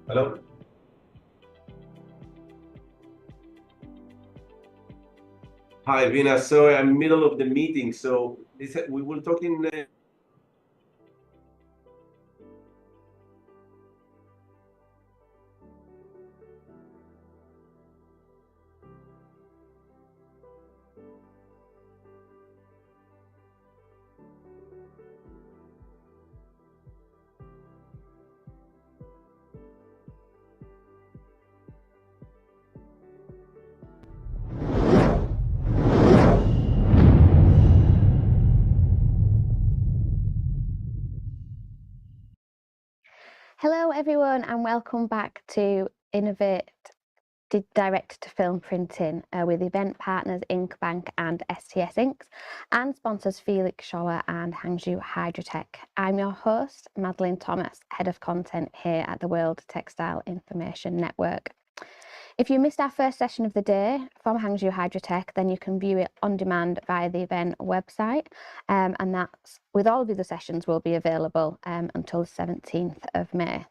Hello. Hi, Vina. Sorry, I'm middle of the meeting. So we will talk in. Hello everyone and welcome back to Innovate Direct to Film Printing with event partners Inkbank and STS Inks and sponsors Felix Scholler and Hangzhou Hydrotech. I'm your host, Madeline Thomas, Head of Content here at the World Textile Information Network. If you missed our first session of the day from Hangzhou Hydrotech, then you can view it on demand via the event website, and that's with all of the other sessions will be available until the 17th of May.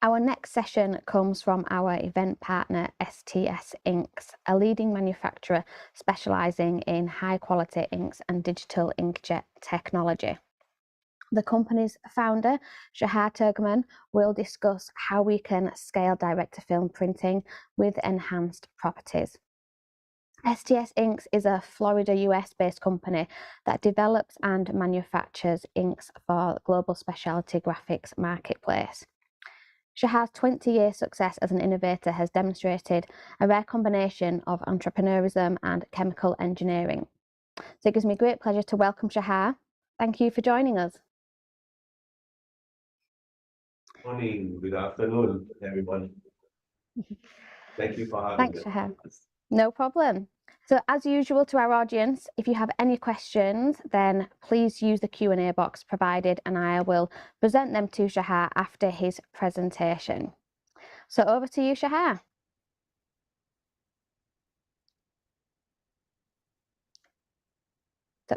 Our next session comes from our event partner STS Inks, a leading manufacturer specialising in high quality inks and digital inkjet technology. The company's founder, Shahar Turgeman, will discuss how we can scale direct-to-film printing with enhanced properties. STS Inks is a Florida, US-based company that develops and manufactures inks for the global specialty graphics marketplace. Shahar's 20-year success as an innovator has demonstrated a rare combination of entrepreneurism and chemical engineering. So it gives me great pleasure to welcome Shahar. Thank you for joining us. Morning, good afternoon, everyone. Thank you for having Thanks, me. Shahar. No problem. So as usual to our audience, if you have any questions, then please use the Q&A box provided and I will present them to Shahar after his presentation. So over to you, Shahar. So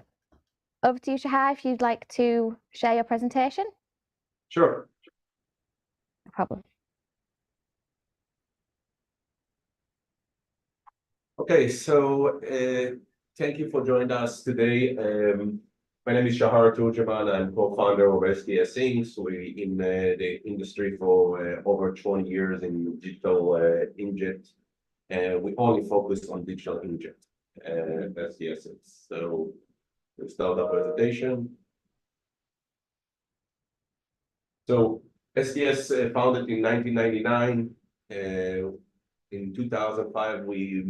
over to you, Shahar, if you'd like to share your presentation. Sure. No problem. Okay, so thank you for joining us today. My name is Shahar Turgeman. I'm co-founder of STS Inks. We're in the industry for over 20 years in digital inkjet. We only focus on digital inkjet STS Inks. So we'll start our presentation. So STS founded in 1999. In 2005, we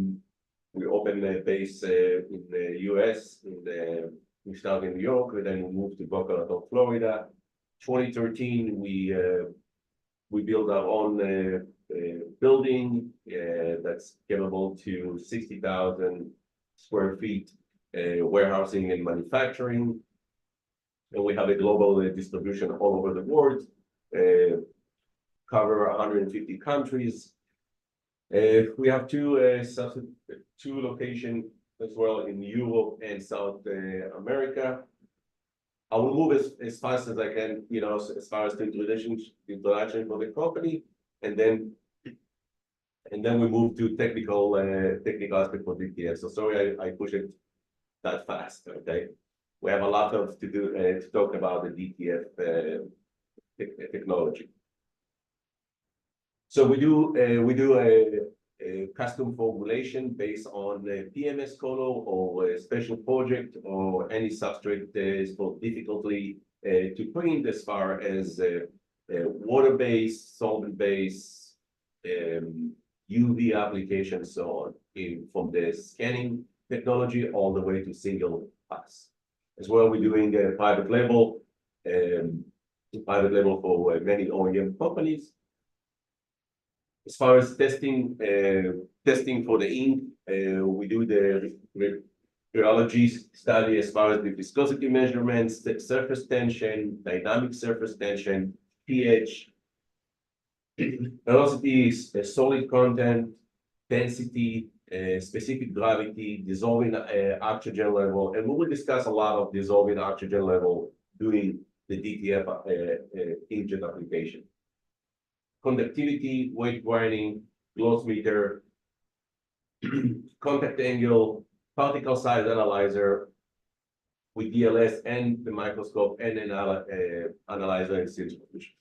opened a base in the US. We started in New York, and then we moved to Boca Raton, Florida. 2013, we built our own building that's capable to 60,000 square feet warehousing and manufacturing. And we have a global distribution all over the world, cover 150 countries. We have two locations as well in Europe and South America. I will move as fast as I can, as far as the introduction for the company, and then we move to technical aspect for DTF. So sorry, I push it that fast. Okay, we have a lot to talk about the DTF technology. So we do a custom formulation based on a PMS color or a special project or any substrate that is for difficulty to print, as far as water-based, solvent-based, UV application, so on, from the scanning technology all the way to single pass. As well, we're doing a private label for many OEM companies. As far as testing for the ink, we do the rheology study as far as the viscosity measurements, the surface tension, dynamic surface tension, pH, velocity, solid content, density, specific gravity, dissolving oxygen level, and we will discuss a lot of dissolving oxygen level doing the DTF inkjet application. conductivity, weight grinding, gloss meter, contact angle, particle size analyzer with DLS and the microscope and an analyzer in centrifuge.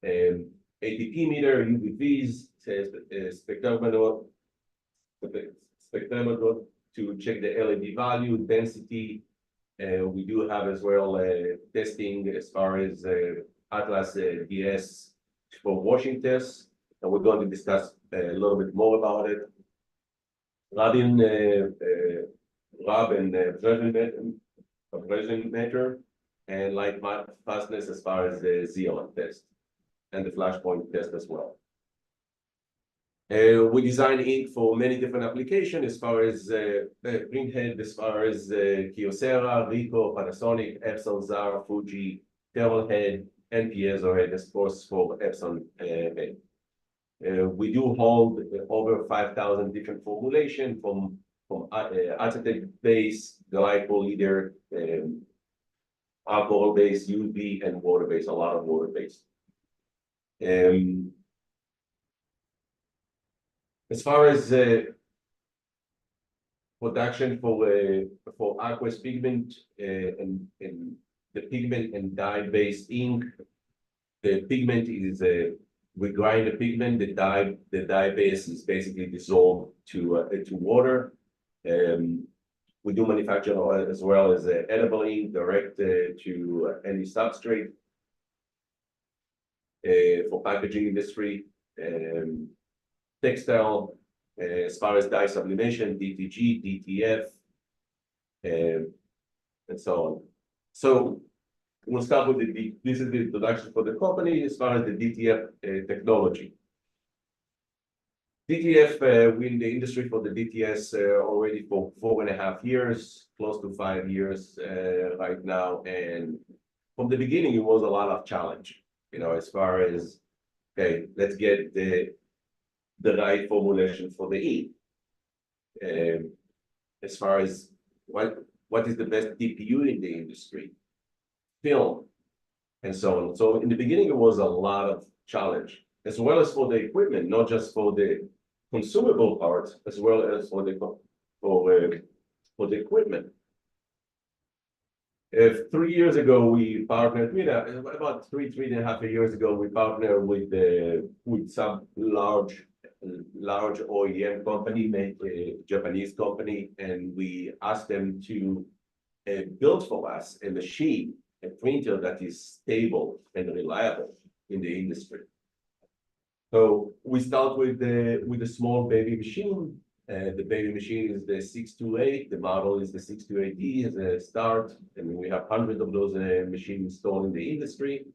ATP meter, UVVs, spectrometer to check the LED value, density. We do have as well testing as far as Atlas DS for washing tests, and we're going to discuss a little bit more about it. Rab and abrasion meter, and light fastness as far as the Xeon test and the flashpoint test as well. We design ink for many different applications as far as printhead, as far as Kyocera, Ricoh, Panasonic, Epson, Zara, Fuji, thermal head, and piezo head, of course, for Epson head. We do hold over 5,000 different formulations from acetate-based, glycol, alcohol-based, UV, and water-based, a lot of water-based. As far as production for aqueous pigment and the pigment and dye-based ink, the pigment is we grind the pigment. The dye base is basically dissolved to water. We do manufacture as well as edible ink direct to any substrate for packaging industry. Textile, as far as dye sublimation, DTG, DTF, and so on. So we'll start with this is the introduction for the company as far as the DTF technology. DTF, we're in the industry for the DTS already for 4.5 years, close to 5 years right now. And from the beginning, it was a lot of challenge, as far as, okay, let's get the right formulation for the ink. As far as what is the best DPU in the industry, film, and so on. So in the beginning, it was a lot of challenge, as well as for the equipment, not just for the consumable parts, as well as for the equipment. 3 years ago, we partnered with about 3.5 years ago, we partnered with some large OEM company, a Japanese company, and we asked them to build for us a machine, a printer that is stable and reliable in the industry. So we start with a small baby machine. The baby machine is the 628. The model is the 628D as a start, and we have hundreds of those machines installed in the industry.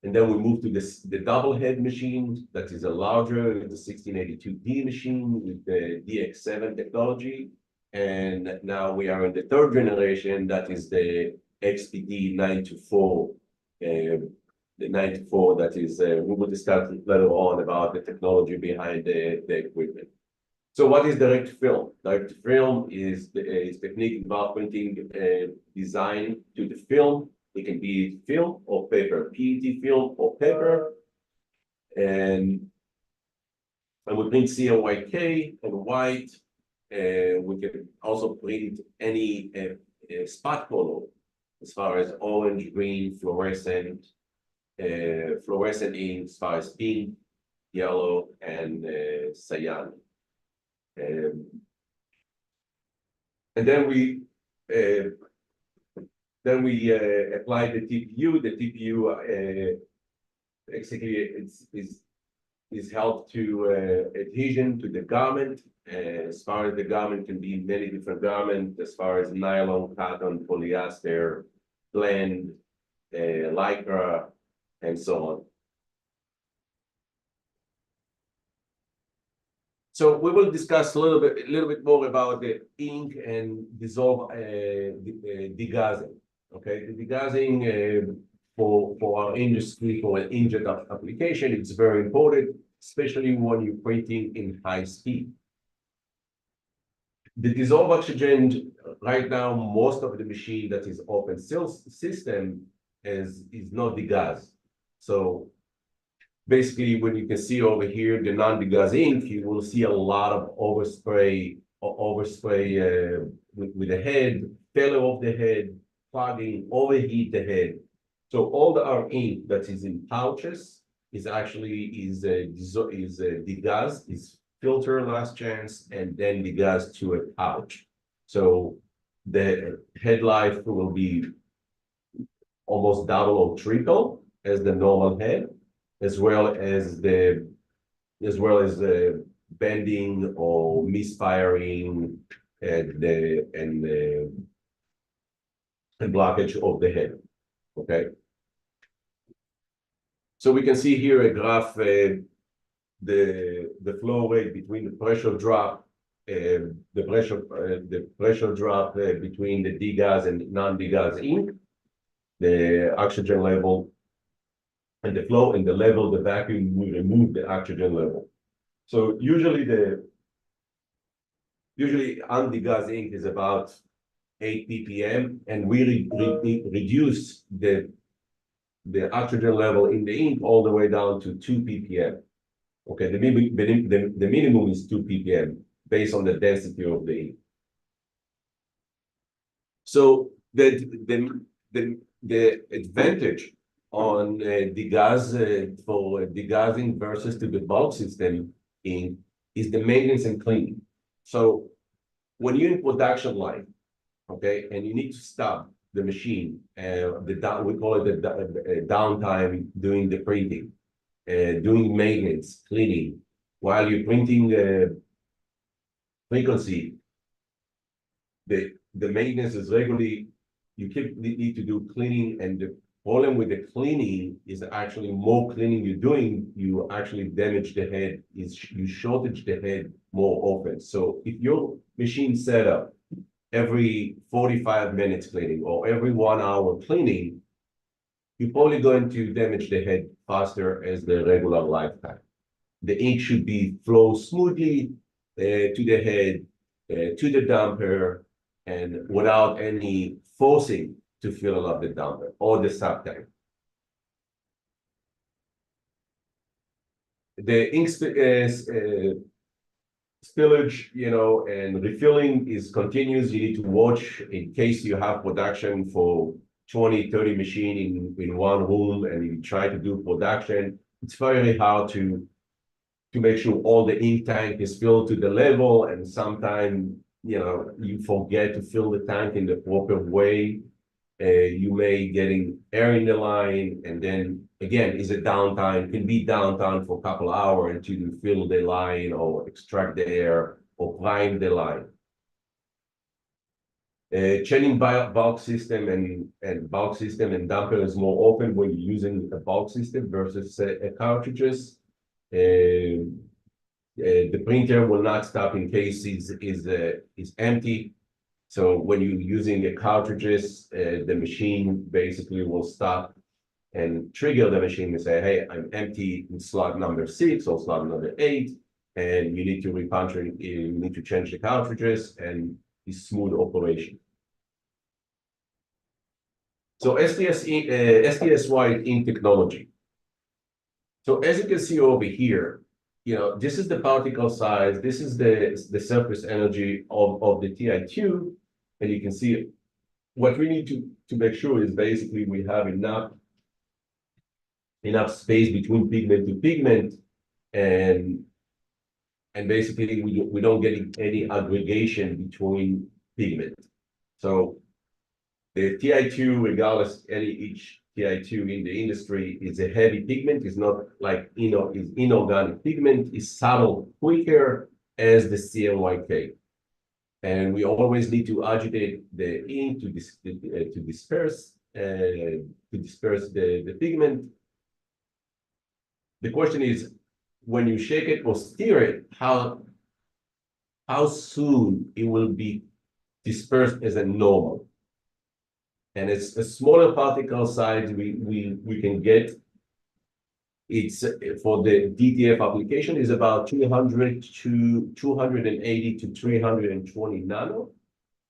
And then we move to the double head machine that is a larger, the 1682D machine with the DX7 technology. And now we are in the third generation, that is the XPD 924. The 94 that is, we will discuss later on about the technology behind the equipment. So what is direct film? Direct film is technique involved printing design to the film. It can be film or paper, PET film or paper. And we print CMYK and white. We can also print any spot color as far as orange, green, fluorescent ink as far as pink, yellow, and cyan. And then we apply the TPU. The TPU basically is help to adhesion to the garment. As far as the garment can be many different garments, as far as nylon, cotton, polyester, blend, lycra, and so on. So we will discuss a little bit more about the ink and dissolve degassing. Okay, the degassing for our industry, for an inkjet application, it's very important, especially when you're printing in high speed. The dissolved oxygen right now, most of the machine that is open source system is not degassed. So basically, when you can see over here the non-degassed ink, you will see a lot of overspray with the head, failure of the head, clogging, overheat the head. So all our ink that is in pouches is actually degassed, is filter last chance, and then degassed to a pouch. So the head life will be almost double or triple as the normal head, as well as the bending or misfiring and blockage of the head. Okay. So we can see here a graph, the flow rate between the pressure drop, the pressure drop between the degas and non-degas ink, the oxygen level, and the flow and the level, the vacuum will remove the oxygen level. So usually undegassed ink is about 8 ppm, and we reduce the oxygen level in the ink all the way down to 2 ppm. Okay, the minimum is 2 ppm based on the density of the ink. So the advantage on for degassing versus to the bulk system ink is the maintenance and cleaning. So when you're in production line, okay, and you need to stop the machine, we call it the downtime doing the printing, doing maintenance, cleaning, while you're printing frequency, the maintenance is regularly, you need to do cleaning, and the problem with the cleaning is actually more cleaning you're doing, you actually damage the head, you shortage the head more often. So if your machine setup every 45 minutes cleaning or every 1 hour cleaning, you're probably going to damage the head faster as the regular lifetime. The ink should flow smoothly to the head, to the damper, and without any forcing to fill up the damper or the sub tank. The ink spillage, and refilling is continuous. You need to watch in case you have production for 20, 30 machine in one room, and you try to do production. It's very hard to make sure all the ink tank is filled to the level, and sometimes you forget to fill the tank in the proper way. You may getting air in the line, and then again, is a downtime, can be downtime for a couple of hours until you fill the line or extract the air or prime the line. Changing bulk system and damper is more open when you're using a bulk system versus cartridges. The printer will not stop in case is empty. So when you're using the cartridges, the machine basically will stop and trigger the machine and say, hey, I'm empty in slot number 6 or slot number 8, and you need to repuncture, you need to change the cartridges, and it's smooth operation. So STS-wide ink technology. So as you can see over here, this is the particle size, this is the surface energy of the TI2, and you can see what we need to make sure is basically we have enough space between pigment to pigment, and basically we don't get any aggregation between pigment. So the TI2, regardless each TI2 in the industry, is a heavy pigment. It's not like is inorganic pigment. It's subtle, quicker as the CMYK. And we always need to agitate the ink to disperse the pigment. The question is, when you shake it or stir it, how soon it will be dispersed as a normal. And it's a smaller particle size we can get. It's for the DTF application is about 200 to 280 to 320 nano.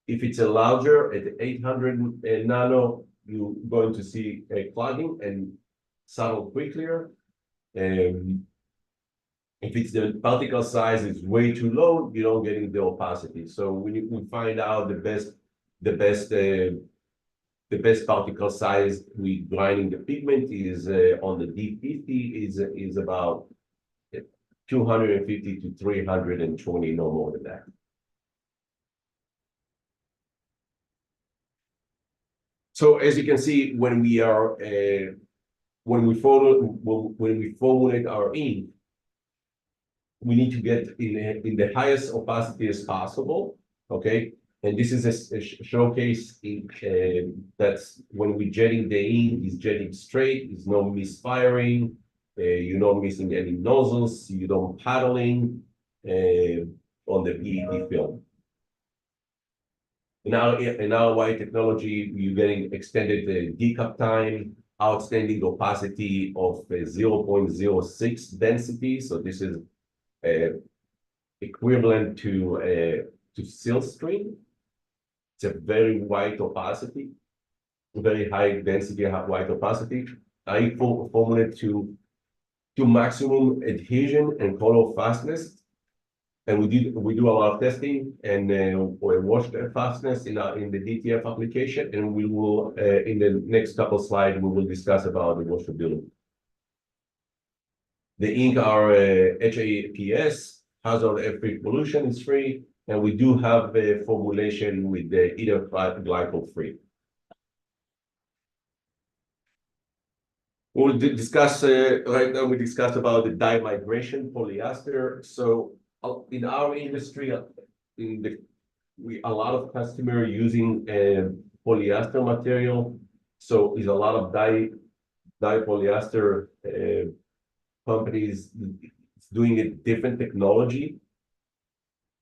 If it's a larger at 800 nano, you're going to see a clogging and subtle quicklier. If it's the particle size is way too low, you don't get the opacity. So we find out the best particle size we grinding the pigment is on the D50 is about 250 to 320, no more than that. So as you can see, when we formulate our ink, we need to get in the highest opacity as possible. Okay, and this is a showcase ink that's when we're jetting the ink, is jetting straight, is no misfiring, you're not missing any nozzles, you don't paddling on the PET film. In our white technology, you're getting extended decap time, outstanding opacity of 0.06 density. So this is equivalent to siltstream. It's a very white opacity, very high density, white opacity. I formulate to maximum adhesion and color fastness. And we do a lot of testing and we wash the fastness in the DTF application, and we will in the next couple slides we will discuss about the washability. The ink are HAPS, hazard-free, pollution is free, and we do have a formulation with the either glycol free. We'll discuss right now. We discussed about the dye migration polyester. So in our industry, a lot of customer using polyester material. So is a lot of dye polyester companies doing a different technology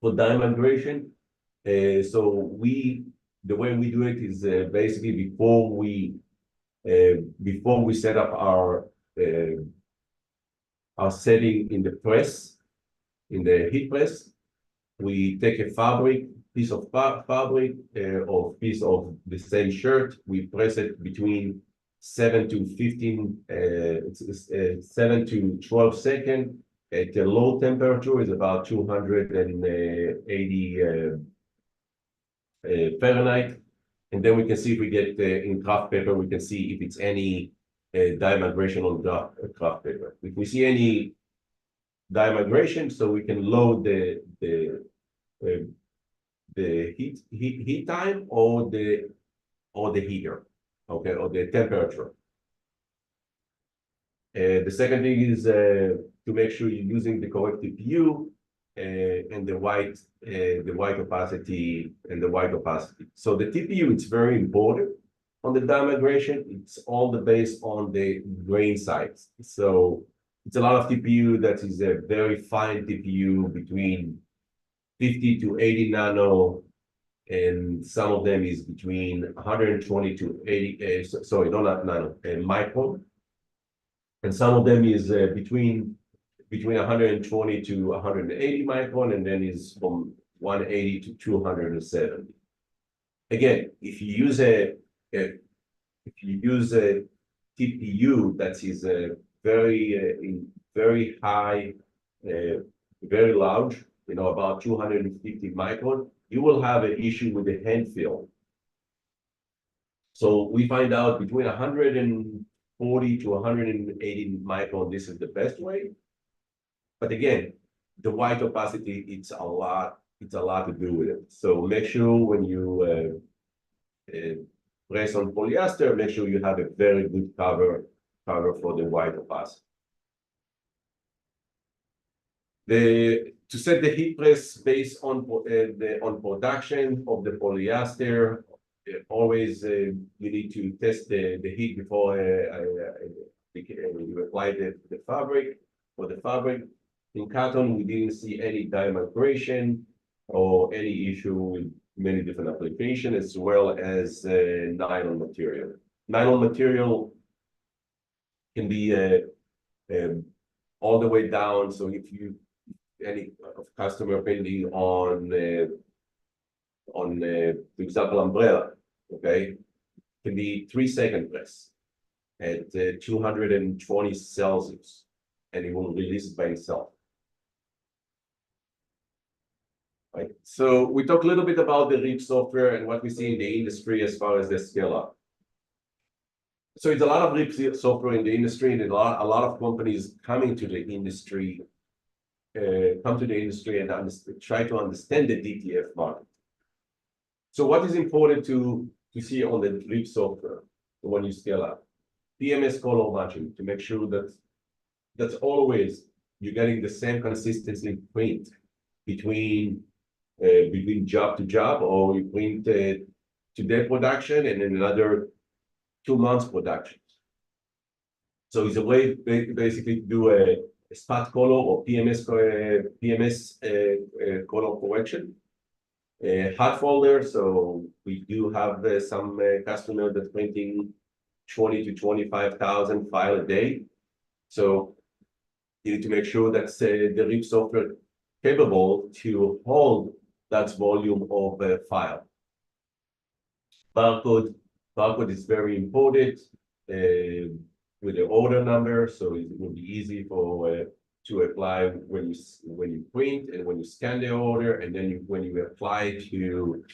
for dye migration. So the way we do it is basically before we set up our setting in the press. In the heat press, we take a piece of fabric or piece of the same shirt. We press it between 7 to 12 seconds at a low temperature, is about 280 Fahrenheit. And then we can see if we get in craft paper, we can see if it's any dye migration on craft paper. If we see any dye migration, so we can load the heat time or the heater, okay, or the temperature. The second thing is to make sure you're using the correct TPU and the white opacity and the white opacity. So the TPU, it's very important on the dye migration. It's all based on the grain size. So it's a lot of TPU that is a very fine TPU between 50 to 80 nano, and some of them is between 120 to 80, sorry, not nano, micron. And some of them is between 120 to 180 micron, and then is from 180 to 270. Again, if you use a TPU that is very high, very large, about 250 micron, you will have an issue with the hand fill. So we find out between 140 to 180 micron, this is the best way. But again, the white opacity, it's a lot to do with it. So make sure when you press on polyester, make sure you have a very good cover for the white opacity. To set the heat press based on production of the polyester, always you need to test the heat before you apply the fabric. For the fabric, in cotton, we didn't see any dye migration or any issue with many different applications, as well as nylon material. Nylon material can be all the way down. So if any customer pending on for example, umbrella, okay, can be 3-second press at 220 Celsius, and it will release it by itself. Right. So we talk a little bit about the RIP software and what we see in the industry as far as the scale up. So it's a lot of RIP software in the industry, and a lot of companies coming to the industry, come to the industry and try to understand the DTF market. So what is important to see on the RIP software when you scale up? PMS color matching, to make sure that that's always you're getting the same consistency print between job to job, or you print today production and then another 2 months production. So it's a way basically to do a spot color or PMS color correction. Hot folder, so we do have some customer that's printing 20 to 25,000 files a day. So you need to make sure that the RIP software capable to hold that volume of file. Barcode is very important with the order number, so it will be easy for to apply when you print and when you scan the order, and then when you apply to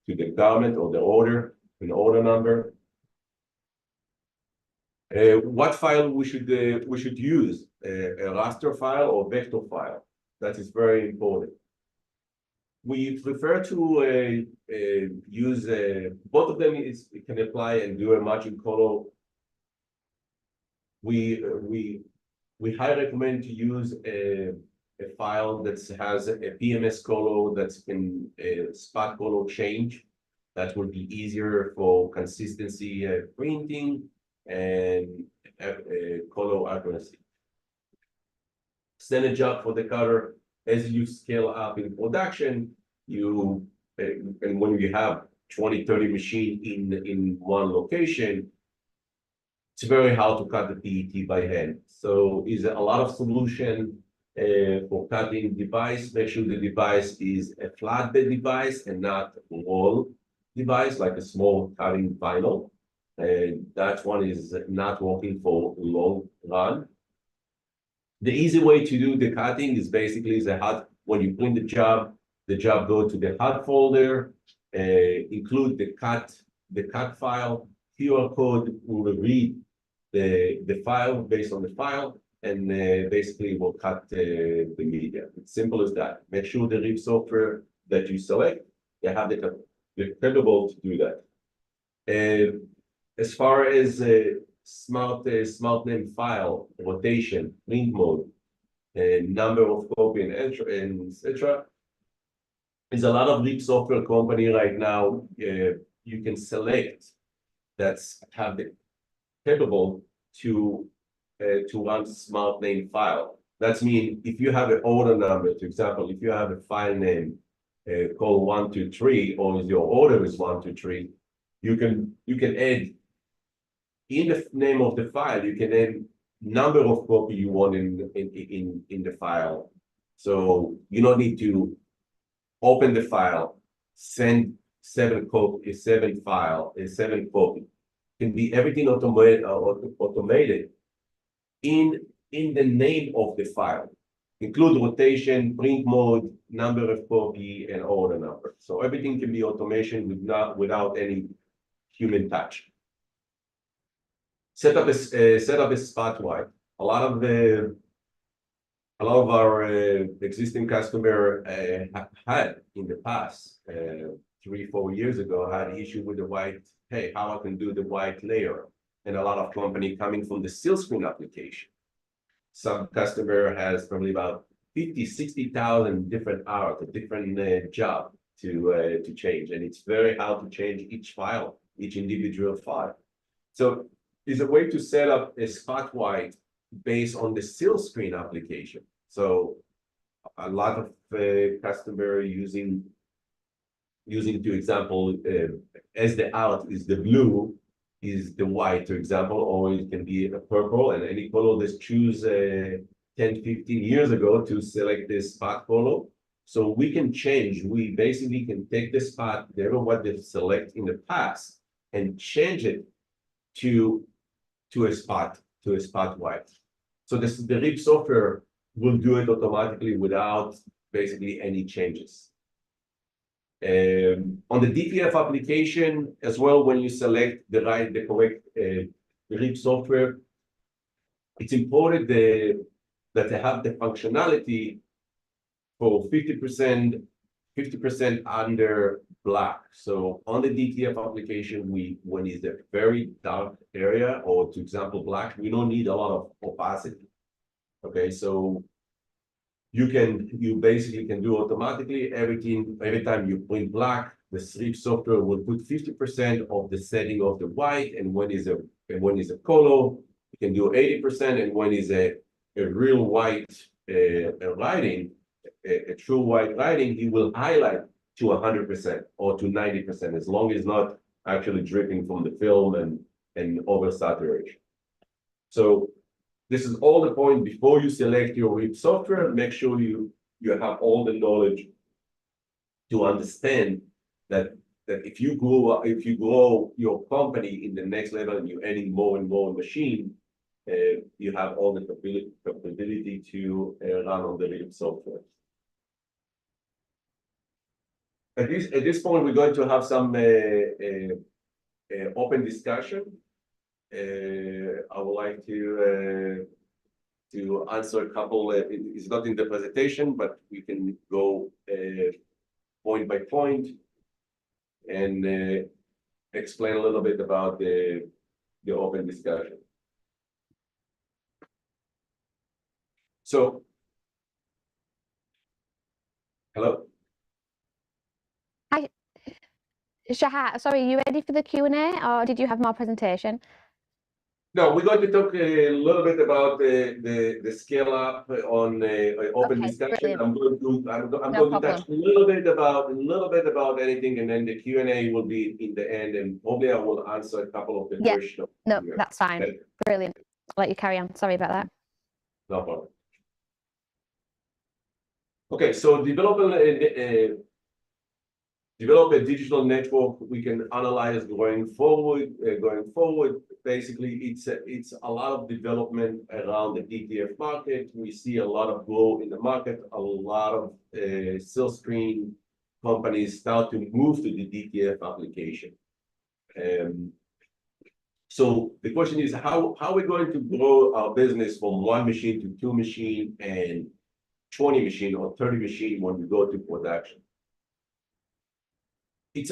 to the garment or the order, an order number. What file we should use, a raster file or vector file? That is very important. We prefer to use both of them. It can apply and do a matching color. We highly recommend to use a file that has a PMS color that can spot color change. That will be easier for consistency printing and color accuracy. Send a job for the cutter. As you scale up in production, and when you have 20-30 machines in one location, it's very hard to cut the PET by hand. So is a lot of solution for cutting device. Make sure the device is a flatbed device and not a roll device like a small cutting vinyl. And that one is not working for long run. The easy way to do the cutting is basically when you print the job go to the hot folder, include the cut file. QR code will read the file based on the file, and basically will cut the media. It's simple as that. Make sure the RIP software that you select, you have the capable to do that. As far as smart name file, rotation, print mode, number of copy and etc. There's a lot of RIP software company right now. You can select that's have the capable to run smart name file. That means if you have an order number, for example, if you have a file name called 123, or your order is 123, you can add in the name of the file, you can add number of copy you want in the file. So you don't need to open the file, send 7 copy. Can be everything automated in the name of the file. Include rotation, print mode, number of copy, and order number. So everything can be automation without any human touch. Set up a spot wipe. A lot of our existing customer had in the past 3-4 years ago had issue with the white. Hey, how I can do the white layer? And a lot of company coming from the seal screen application. Some customer has probably about 50,000-60,000 different hours, a different job to change, and it's very hard to change each file, each individual file. So is a way to set up a spot wipe based on the seal screen application. So a lot of customer using to example as the out is the blue, is the white, for example, or it can be a purple, and any color that's choose 10-15 years ago to select this spot color. So we can change, we basically can take the spot, whatever what they select in the past, and change it to a spot white. So the RIP software will do it automatically without basically any changes. On the DTF application as well, when you select the correct RIP software, it's important that they have the functionality for 50% under black. So on the DTF application, when it's a very dark area, or to example black, we don't need a lot of opacity. Okay, so you basically can do automatically everything. Every time you print black, the RIP software will put 50% of the setting of the white, and when is a color, you can do 80%, and when is a real white writing, a true white writing, he will highlight to 100% or to 90%, as long as it's not actually dripping from the film and oversaturation. So this is all the point before you select your RIP software. Make sure you have all the knowledge to understand that if you grow your company in the next level and you're adding more and more machine, you have all the capability to run on the RIP software. At this point, we're going to have some open discussion. I would like to answer a couple. It's not in the presentation, but we can go point by point and explain a little bit about the open discussion. So, hello. Hi, Shahar. Sorry, are you ready for the Q&A, or did you have more presentation? No, we're going to talk a little bit about the scale up on open discussion. Brilliant. I'm going to touch a little bit about anything, and then the Q&A will be in the end, and probably I will answer a couple of the questions. No, that's fine. Okay. Brilliant. I'll let you carry on. Sorry about that. No problem. Okay, so develop a digital network we can analyze going forward. Basically, it's a lot of development around the DTF market. We see a lot of growth in the market. A lot of sales screen companies start to move to the DTF application. So the question is, how are we going to grow our business from 1 machine to 2 machine and 20 machine or 30 machine when we go to production? It's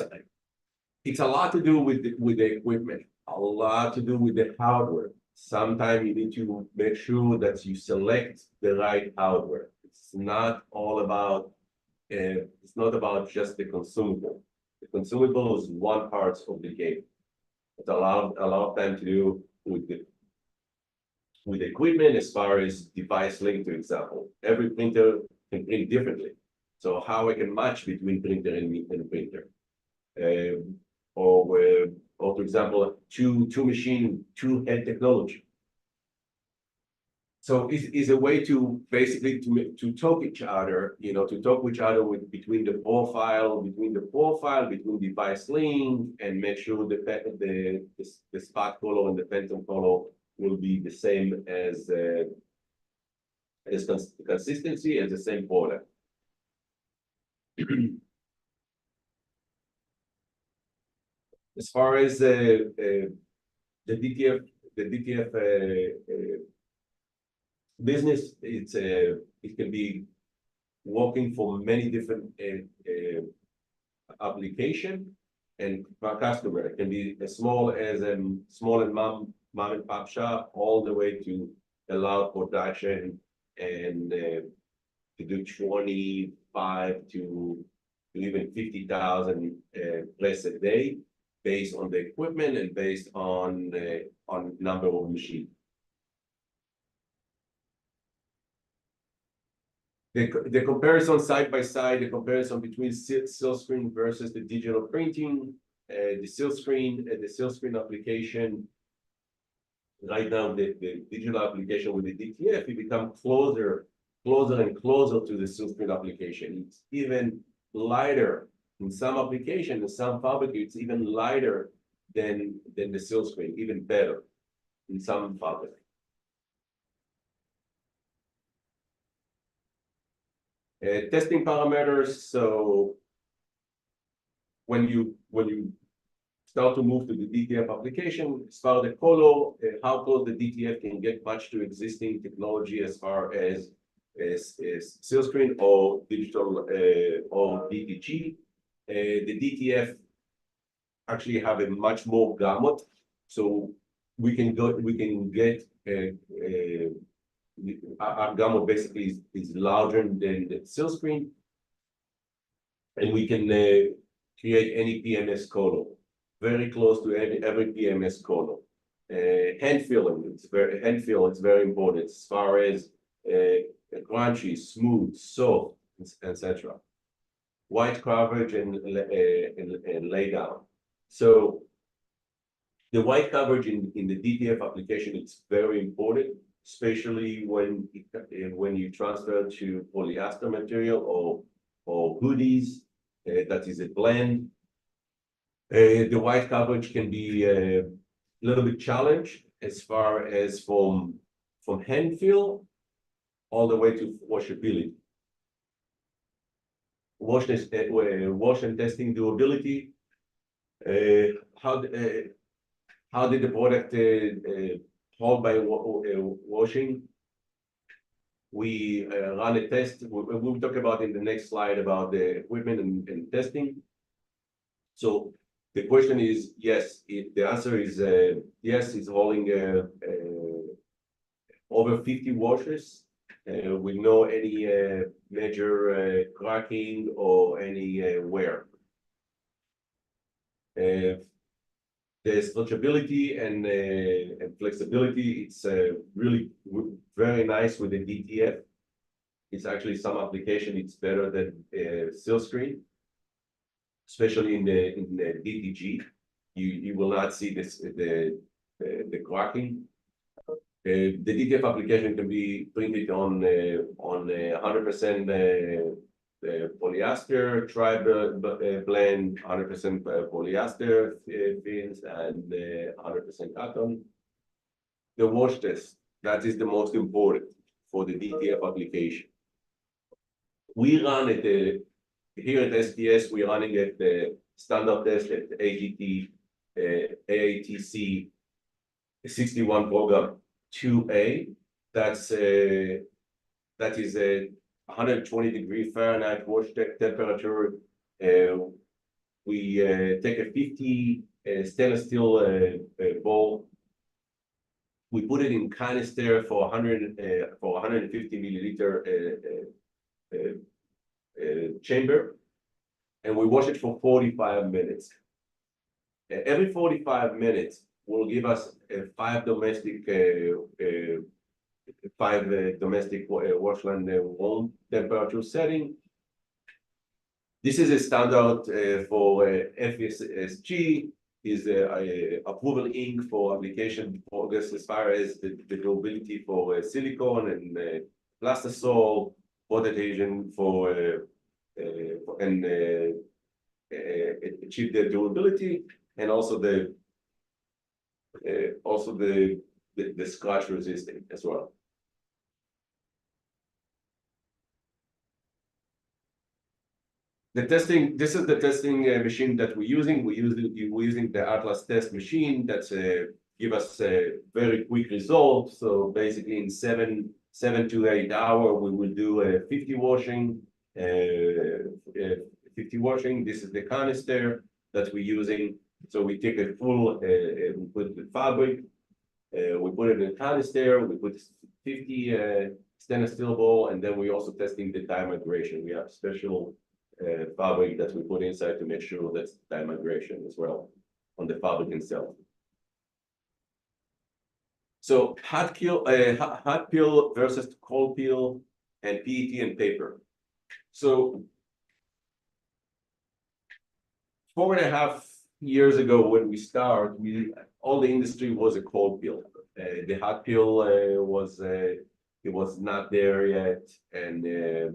a lot to do with the equipment, a lot to do with the hardware. Sometimes you need to make sure that you select the right hardware. It's not about just the consumable. The consumable is one part of the game. It's a lot of time to do with the equipment as far as device link, for example. Every printer can print differently. So how I can match between printer and printer. Or for example, two machine, 2 head technology. So is a way to basically to talk each other, to talk with each other between the profile, between device link, and make sure that the spot color and the phantom color will be the same as consistency as the same product. As far as the DTF business, it can be working for many different application and per customer. It can be as small as small and mom and pop shop, all the way to allow production and to do 25 to even 50,000 less a day, based on the equipment and based on number of machines. The comparison side by side, the comparison between silk screen versus the digital printing, the silk screen application. Right now, the digital application with the DTF, it become closer closer and closer to the silk screen application. It's even lighter in some application, in some fabric, it's even lighter than the silk screen, even better in some fabric. Testing parameters. So when you start to move to the DTF application, as far as the color, how close the DTF can get matched to existing technology as far as silk screen or digital or DTG. The DTF actually have a much more gamut, so we can get our gamut basically is larger than the silk screen, and we can create any PMS color, very close to every PMS color. Hand filling, it's very important as far as crunchy, smooth, soft, etc. White coverage and lay down. So the white coverage in the DTF application is very important, especially when you transfer to polyester material or hoodies. That is a blend. The white coverage can be a little bit challenged as far as from hand feel all the way to washability. Wash and testing durability. How did the product hold by washing? We run a test. We'll talk about in the next slide about the equipment and testing. So the question is yes. The answer is yes. It's holding over 50 washes with no any major cracking or any wear. The stretchability and flexibility, it's really very nice with the DTF. It's actually some application, it's better than silk screen, especially in the DTG. You will not see the cracking. The DTF application can be printed on 100% polyester, blend, 100% polyester fins, and 100% cotton. The wash test, that is the most important for the DTF application. We run it here at STS, we're running at the standard test at AATC 61 program 2A. That is a 120 Fahrenheit wash temperature. We take a 50 stainless steel bowl. We put it in canister for 150 milliliter chamber, and we wash it for 45 minutes. Every 45 minutes will give us five domestic washland room temperature setting. This is a standard for FSSG, is approval ink for application progress as far as the durability for silicone and plastisol, water adhesion for and achieve the durability, and also the scratch resistant as well. The testing, this is the testing machine that we're using. We're using the Atlas test machine that's give us a very quick result. So basically in 7 to 8 hours, we will do a 50 washing. 50 washing. This is the canister that we're using. So we take a full, we put the fabric, we put it in a canister, we put 50 stainless steel ball, and then we're also testing the dye migration. We have special fabric that we put inside to make sure that's dye migration as well on the fabric itself. So hot peel versus cold peel and PET and paper. So 4.5 years ago when we started, all the industry was a cold peel. The hot peel was it was not there yet, and it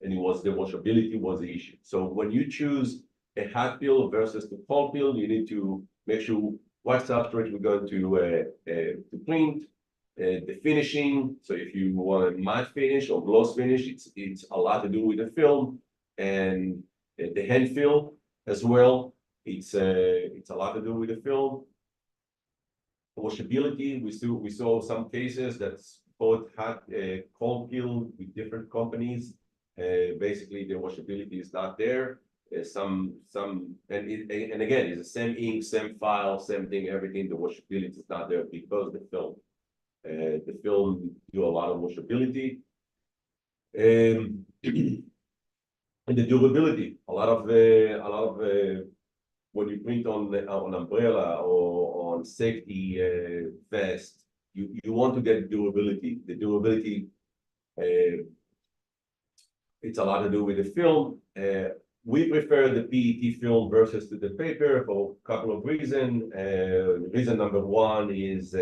was the washability was the issue. So when you choose a hot fill versus the cold fill, you need to make sure what substrate we're going to print, the finishing. So if you want a matte finish or gloss finish, it's a lot to do with the film, and the hand fill as well. It's a lot to do with the film. Washability, we saw some cases that's both had a cold fill with different companies. Basically, the washability is not there. And again, it's the same ink, same file, same thing, everything. The washability is not there because the film do a lot of washability. And the durability, a lot of when you print on umbrella or on safety vest, you want to get durability. The durability, it's a lot to do with the film. We prefer the PET film versus the paper for a couple of reasons. Reason number one is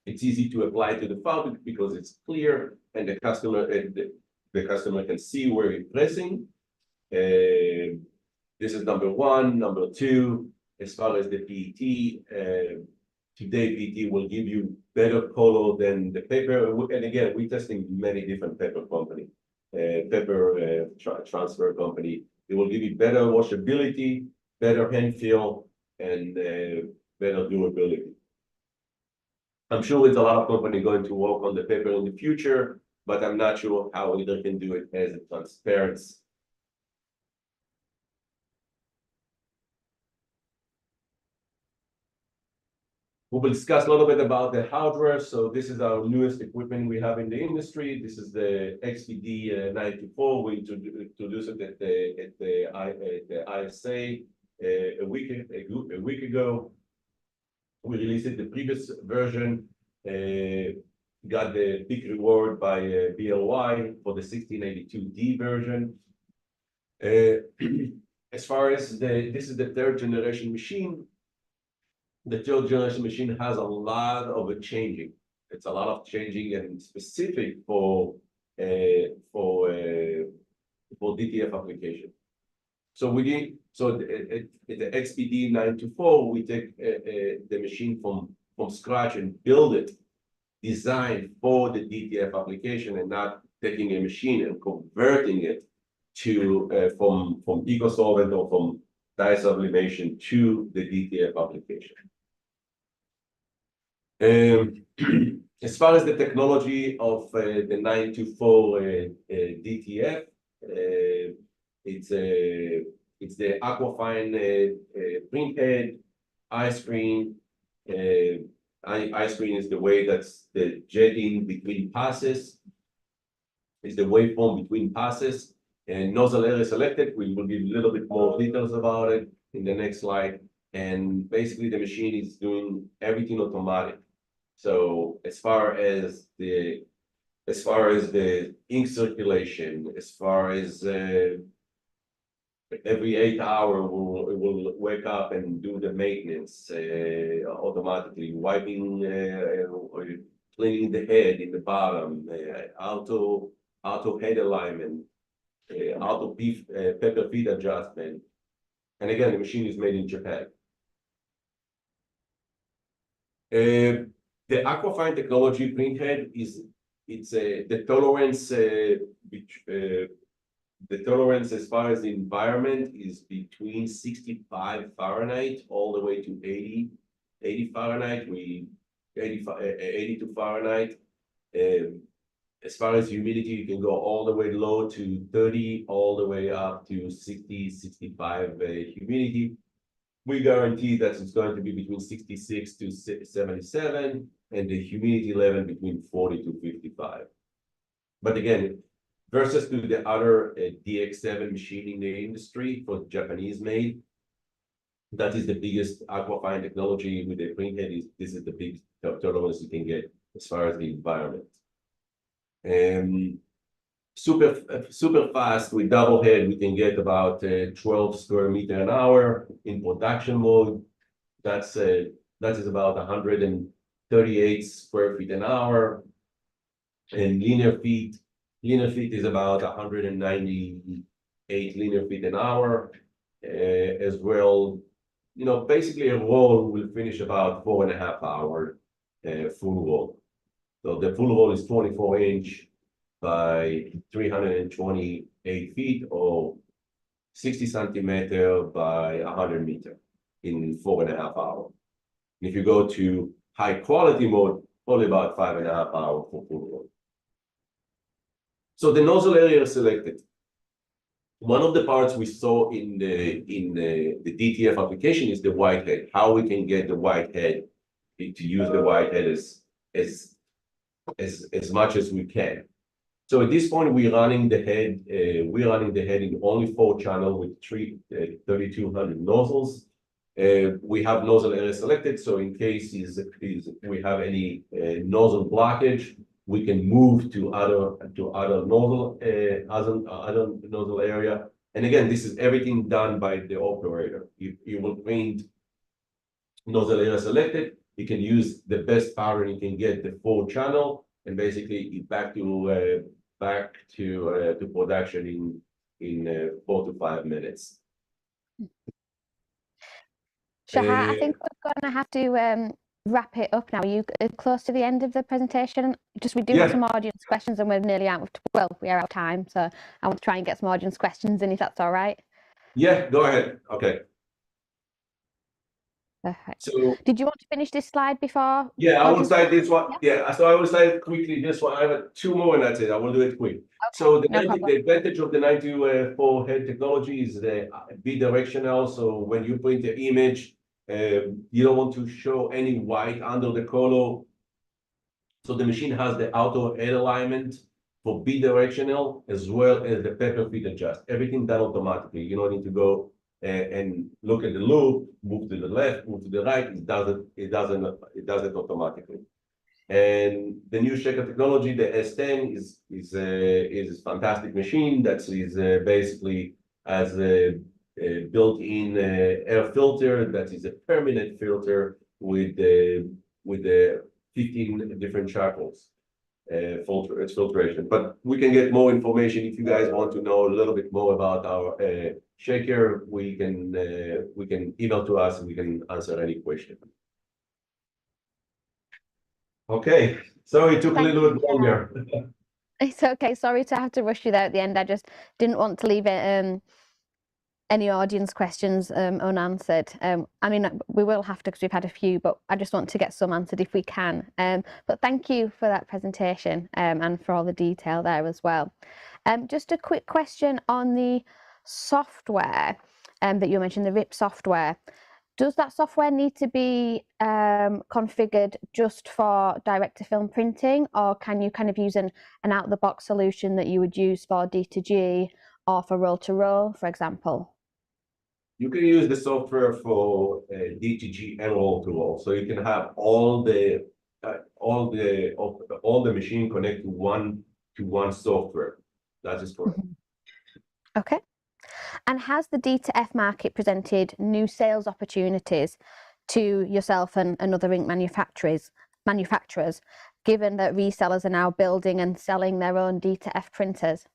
it's easy to apply to the fabric because it's clear and the customer can see where it's pressing. This is number one. Number two, as far as the PET, today PET will give you better color than the paper. And again, we're testing many different paper companies. Transfer company. It will give you better washability, better hand feel, and better durability. I'm sure there's a lot of companies going to work on the paper in the future, but I'm not sure how either can do it as a transparency. We will discuss a little bit about the hardware. So this is our newest equipment we have in the industry. This is the XPD 924. We introduced it at the ISA a week ago. We released it, the previous version, got the big reward by BLY for the 1682D version. As far as this is the third generation machine. The third generation machine has a lot of changing. It's a lot of changing and specific for DTF application. So the XPD 924, we take the machine from scratch and build it, designed for the DTF application, and not taking a machine and converting it to from eco-solvent or from dye sublimation to the DTF application. As far as the technology of the 924 DTF, it's the Aquafine print head, ice screen. Ice screen is the way that's the jetting between passes. Is the waveform between passes, and nozzle area selected. We will give a little bit more details about it in the next slide. And basically, the machine is doing everything automatic. So as far as the ink circulation, as far as every 8 hours, it will wake up and do the maintenance automatically, wiping, cleaning the head in the bottom, auto head alignment, auto pepper feed adjustment. And again, the machine is made in Japan. The Aquafine technology print head the tolerance as far as the environment is between 65 Fahrenheit all the way to 80 Fahrenheit. 82 Fahrenheit. As far as humidity, you can go all the way low to 30, all the way up to 60, 65 humidity. We guarantee that it's going to be between 66 to 77, and the humidity level between 40 to 55. But again, versus to the other DX7 machine in the industry for Japanese made, that is the biggest Aquafine technology with the print head. This is the biggest tolerance you can get as far as the environment. Super fast with double head, we can get about 12 square meter an hour in production mode. That is about 100 38 square feet an hour. And linear feet is about 198 linear feet an hour, as well. You know, basically a roll will finish about 4.5 hours, full roll. So the full roll is 24-inch by 328 feet, or 60 centimeter by 100 meter in 4.5 hours. If you go to high quality mode, only about 5.5 hours for full roll. So the nozzle area selected. One of the parts we saw in the DTF application is the white head. How we can get the white head, to use the white head as much as we can. So at this point, we're running the head. We're running the head in only 4 channel with 3,200 nozzles. We have nozzle area selected, so in case we have any nozzle blockage, we can move to other nozzle area. And again, this is everything done by the operator. You will print nozzle area selected. You can use the best pattern you can get, the 4 channel, and basically back to production in 4 to 5 minutes. Shahar, I think we're going to have to wrap it up now. Are you close to the end of the presentation? We do have some audience questions, and we're nearly out of, we are out of time, so I want to try and get some audience questions in, if that's all right. Yeah, go ahead. Okay. Perfect. So, did you want to finish this slide before? Yeah, I will slide this one. Yeah, so I will slide quickly this one. I have 2 more, and that's it. I will do it quick. Okay, so the advantage of the 924 head technology is the bidirectional. So when you print the image, you don't want to show any white under the color. So the machine has the auto head alignment for bidirectional, as well as the pepper feed adjust. Everything done automatically. You don't need to go and look at the loop, move to the left, move to the right. It does it automatically. And the new Shahar technology, the S10, is a fantastic machine that is basically has a built-in air filter that is a permanent filter with the 15 different charcoals. Filtration. But we can get more information if you guys want to know a little bit more about our shaker. We can email to us and we can answer any question. Okay, so it took a little bit longer. It's okay. Sorry to have to rush you there at the end. I just didn't want to leave it any audience questions unanswered. I mean, we will have to, because we've had a few, but I just want to get some answered if we can. But thank you for that presentation and for all the detail there as well. Just a quick question on the software that you mentioned, the RIP software. Does that software need to be configured just for direct-to-film printing, or can you kind of use an out-of-the-box solution that you would use for D2G or for roll-to-roll, for example? You can use the software for D2G and roll-to-roll, so you can have all the machine connect to one software. That is correct. Okay. And has the DTF market presented new sales opportunities to yourself and other ink manufacturers, given that resellers are now building and selling their own DTF printers?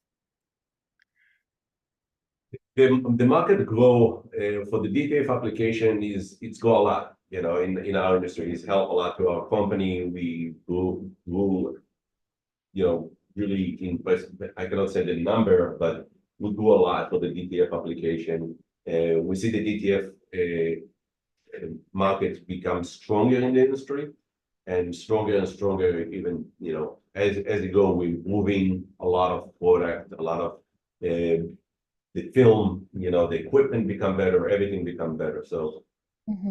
The market grow for the DTF application it's grow a lot. You know, in our industry, it's helped a lot to our company. We grew, you know, really impressed. I cannot say the number, but we grew a lot for the DTF application. We see the DTF market become stronger in the industry, and stronger, even, you know, as it go, we're moving a lot of product, a lot of the film, you know, the equipment become better, everything become better. So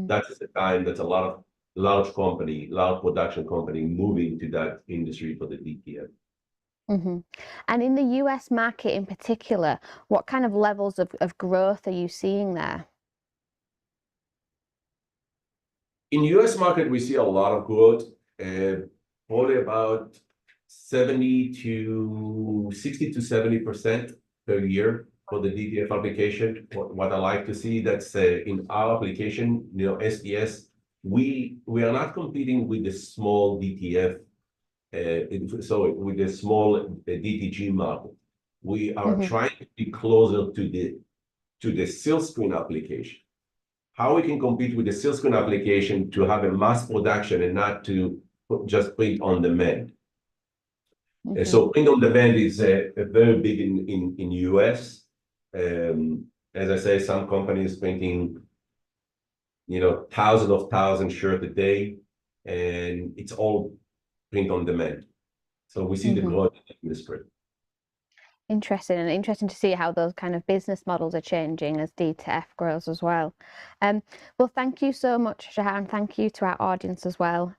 that's the time that a lot of large production company moving to that industry for the DTF. And in the US market in particular, what kind of levels of growth are you seeing there? In US market, we see a lot of growth, probably about 60 to 70% per year for the DTF application. What I like to see, that's in our application, you know, SDS we are not competing with the small DTF, so with the small DTG market. We are trying to be closer to the silk screen application. How we can compete with the silk screen application to have a mass production and not to just print on demand. So print on demand is very big in US. As I say, some companies printing, thousands shirts a day, and it's all print on demand. So we see the growth in this print. Interesting, and interesting to see how those kind of business models are changing as DTF grows as well. Well, thank you so much, Shahar, and thank you to our audience as well.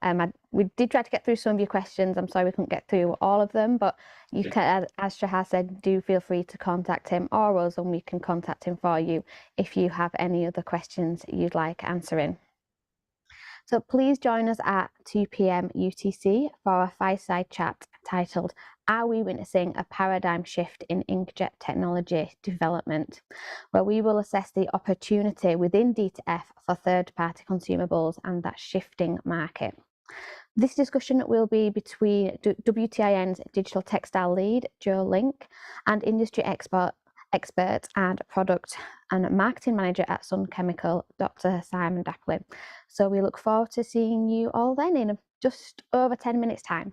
We did try to get through some of your questions. I'm sorry we couldn't get through all of them, but you can, as Shahar said, do feel free to contact him or us, and we can contact him for you if you have any other questions you'd like answering. So please join us at 2 p.m. UTC for a fireside chat titled, "Are we witnessing a paradigm shift in inkjet technology development?" where we will assess the opportunity within DTF for third-party consumables and that shifting market. This discussion will be between WTIN's digital textile lead, Joe Link, and industry expert and product and marketing manager at Sun Chemical, Dr. Simon Dapley. So we look forward to seeing you all then in just over 10 minutes' time.